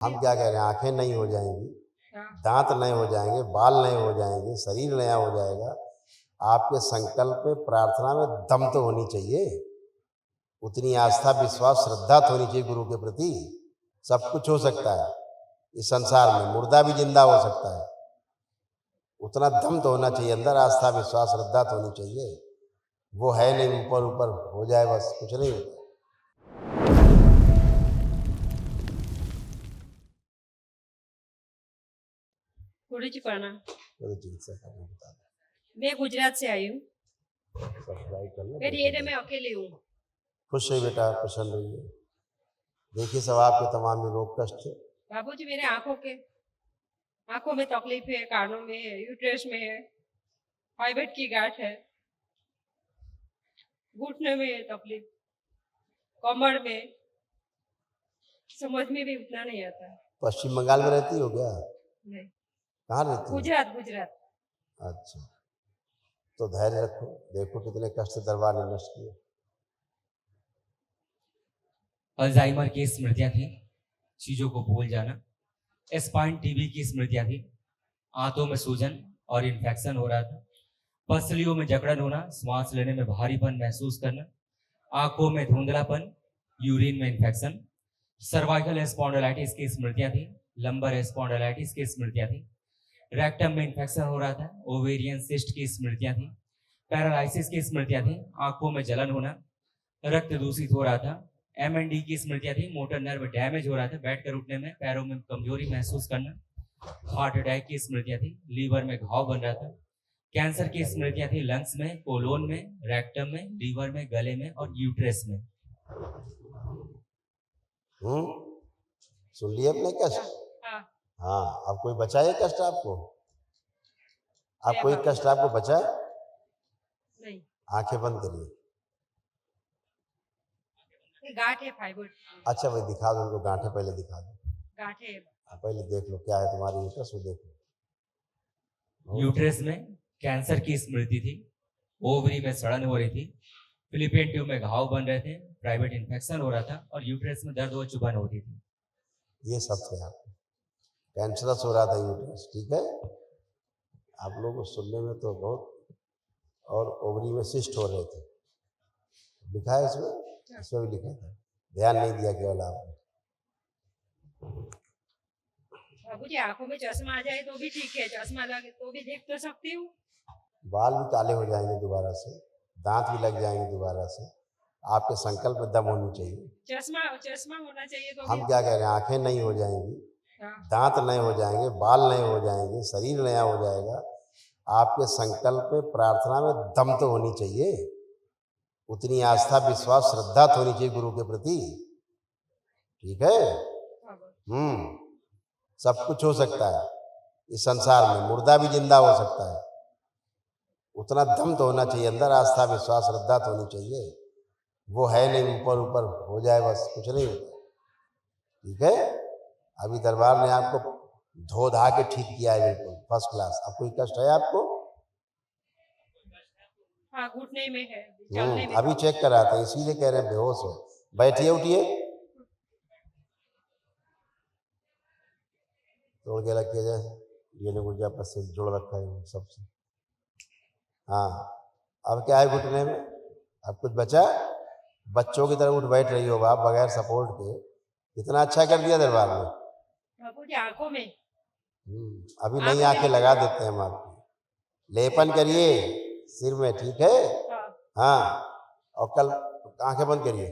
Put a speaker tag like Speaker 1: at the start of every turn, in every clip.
Speaker 1: हम क्या कह रहे हैं, आंखें नई हो जाएंगी,
Speaker 2: हाँ।
Speaker 1: दांत नए हो जाएंगे, बाल नए हो जाएंगे, शरीर नया हो जाएगा। आपके संकल्प में, प्रार्थना में दम तो होनी चाहिए, उतनी आस्था, विश्वास, श्रद्धा तो होनी चाहिए गुरु के प्रति। सब कुछ हो सकता है इस संसार में, मुर्दा भी जिंदा हो सकता है। उतना दम तो होना चाहिए अंदर, आस्था, विश्वास, श्रद्धा तो होनी चाहिए। वो है नहीं, ऊपर ऊपर हो जाए बस, कुछ नहीं होता।
Speaker 2: गुरु जी प्रणाम।
Speaker 1: तो चिकित्सा करना बता दो।
Speaker 2: मैं गुजरात से आई हूँ।
Speaker 1: सब्सक्राइब कर लो।
Speaker 2: मेरी एरिया में अकेली हूँ।
Speaker 1: खुश रहिए बेटा, प्रसन्न रहिए। देखिए सब आपके तमाम रोग कष्ट थे।
Speaker 2: बाबूजी मेरे आंखों में तकलीफ है, कानों में है, यूट्रस में है, फाइबर की गांठ है, घुटने में है तकलीफ, कमर में, समझ में भी उतना नहीं आता।
Speaker 1: पश्चिम बंगाल में रहती हो क्या?
Speaker 2: नहीं,
Speaker 1: कहाँ रहती हो?
Speaker 2: गुजरात।
Speaker 1: अच्छा, तो धैर्य रखो, देखो कितने कष्ट दरबार ने नष्ट किए।
Speaker 3: अल्जाइमर की स्मृतियां थी, चीजों को भूल जाना, स्पाइन टीबी की स्मृतियां थी, आंतों में सूजन और इन्फेक्शन हो रहा था, पसलियों में जकड़न होना, श्वास लेने में भारीपन महसूस करना, आंखों में धुंधलापन, यूरिन में इन्फेक्शन, सर्वाइकल स्पॉन्डिलाइटिस की स्मृतियां थी, लंबर स्पॉन्डिलाइटिस की स्मृतियां थी, रेक्टम में इन्फेक्शन हो रहा था, ओवेरियन सिस्ट की स्मृतियां थी, पैरालाइसिस की स्मृतियां थी, आंखों में जलन होना, रक्त दूषित हो रहा था, MND की स्मृतियां थी, मोटर नर्व डैमेज हो रहा था, बैठकर उठने में, पैरों में कमजोरी महसूस करना, हार्ट अटैक की स्मृतियां थी, लीवर में घाव बन रहा था, कैंसर की स्मृतियां थी, लंग्स में, कोलोन में, रेक्टम में, लीवर में, गले में और यूट्रस में।
Speaker 1: सुन लिए अपने कष्ट? हाँ, अब कोई बचा है कष्ट आपको? अब कोई कष्ट आपको बचा?
Speaker 2: नहीं।
Speaker 1: आंखें बंद करिए।
Speaker 2: गांठ है, फाइबर।
Speaker 1: अच्छा भाई दिखा दो उनको, गांठें पहले दिखा दो।
Speaker 2: गांठ है।
Speaker 1: पहले देख लो क्या है तुम्हारी यूट्रस, वो देख लो।
Speaker 3: यूट्रस में कैंसर की स्मृति थी, ओवरी में सड़न हो रही थी, फिलिपियन ट्यूब में घाव बन रहे थे, प्राइवेट इन्फेक्शन हो रहा था और यूट्रस में दर्द व चुभन होती थी।
Speaker 1: ये सब थे आपको, कैंसरस हो रहा था यूट्रस, ठीक है। आप लोगों को सुनने में तो बहुत, और ओवरी में सिस्ट हो रहे थे, लिखा है इसमें भी लिखा था, ध्यान नहीं दिया केवल आपने।
Speaker 2: बाबूजी आंखों में चश्मा आ जाए तो भी ठीक है, चश्मा लगे तो भी देख तो सकती हूँ।
Speaker 1: बाल भी काले हो जाएंगे दोबारा से, दांत भी लग जाएंगे दोबारा से, आपके संकल्प में दम होनी चाहिए।
Speaker 2: चश्मा होना चाहिए तो
Speaker 1: हम क्या कह रहे हैं, आंखें नई हो जाएंगी,
Speaker 2: हाँ।
Speaker 1: दांत नए हो जाएंगे, बाल नए हो जाएंगे, शरीर नया हो जाएगा। आपके संकल्प में, प्रार्थना में दम तो होनी चाहिए, उतनी आस्था, विश्वास, श्रद्धा तो होनी चाहिए गुरु के प्रति, ठीक है। सब कुछ हो सकता है इस संसार में, मुर्दा भी जिंदा हो सकता है। उतना दम तो होना चाहिए अंदर, आस्था, विश्वास, श्रद्धा तो होनी चाहिए। वो है नहीं, ऊपर ऊपर हो जाए बस, कुछ नहीं होता, ठीक है। अभी दरबार ने आपको धो धा के ठीक किया है, बिल्कुल फर्स्ट क्लास। अब कोई कष्ट है आपको?
Speaker 2: हाँ, घुटने में है, चलने में।
Speaker 1: अभी चेक कराते हैं, इसीलिए कह रहे हैं बेहोश हो। बैठिए, उठिए, तोड़ के रखिए जाए, ये लोग ऊर्जा पर से जोड़ रखा है सबसे। हाँ, अब क्या है घुटने में? अब कुछ बचा? बच्चों की तरह उठ बैठ रही हो आप बगैर सपोर्ट के, कितना अच्छा कर दिया दरबार में।
Speaker 2: बाबूजी आंखों में,
Speaker 1: अभी नई आंखें लगा देते हैं हम आपकी, लेपन करिए सिर में, ठीक है। हाँ, और कल आंखें बंद करिए।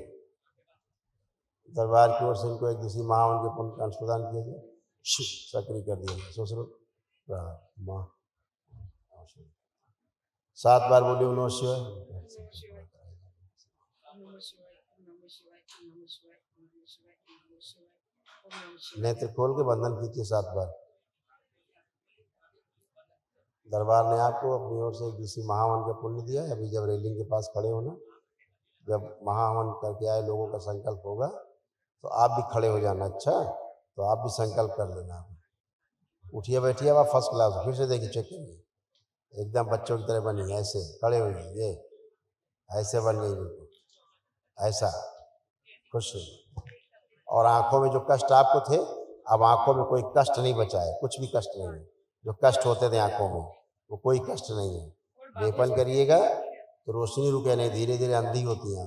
Speaker 1: दरबार की ओर से इनको एक दूसरी माँ उनके पुण्य का अंश प्रदान किया जाए, सक्रिय कर दिया। सोचो माँ 7 बार बोलिए नमः शिवाय। नेत्र खोल के बंधन कीजिए 7 बार। दरबार ने आपको अपनी ओर से एक दूसरी महावन का पुण्य दिया है। अभी जब रेलिंग के पास खड़े होना, जब महावन करके आए लोगों का संकल्प होगा तो आप भी खड़े हो जाना। अच्छा, तो आप भी संकल्प कर लेना। उठिए, बैठिए, आप फर्स्ट क्लास। फिर से देखिए, चेक करिए, एकदम बच्चों की तरह बनी, ऐसे खड़े हुए, ये ऐसे बन गई बिल्कुल, ऐसा खुश। और आंखों में जो कष्ट आपको थे, अब आंखों में कोई कष्ट नहीं बचा है, कुछ भी कष्ट नहीं है। जो कष्ट होते थे आंखों में वो कोई कष्ट नहीं है। लेपन करिएगा तो रोशनी रुके नहीं, धीरे धीरे अंधी होती है।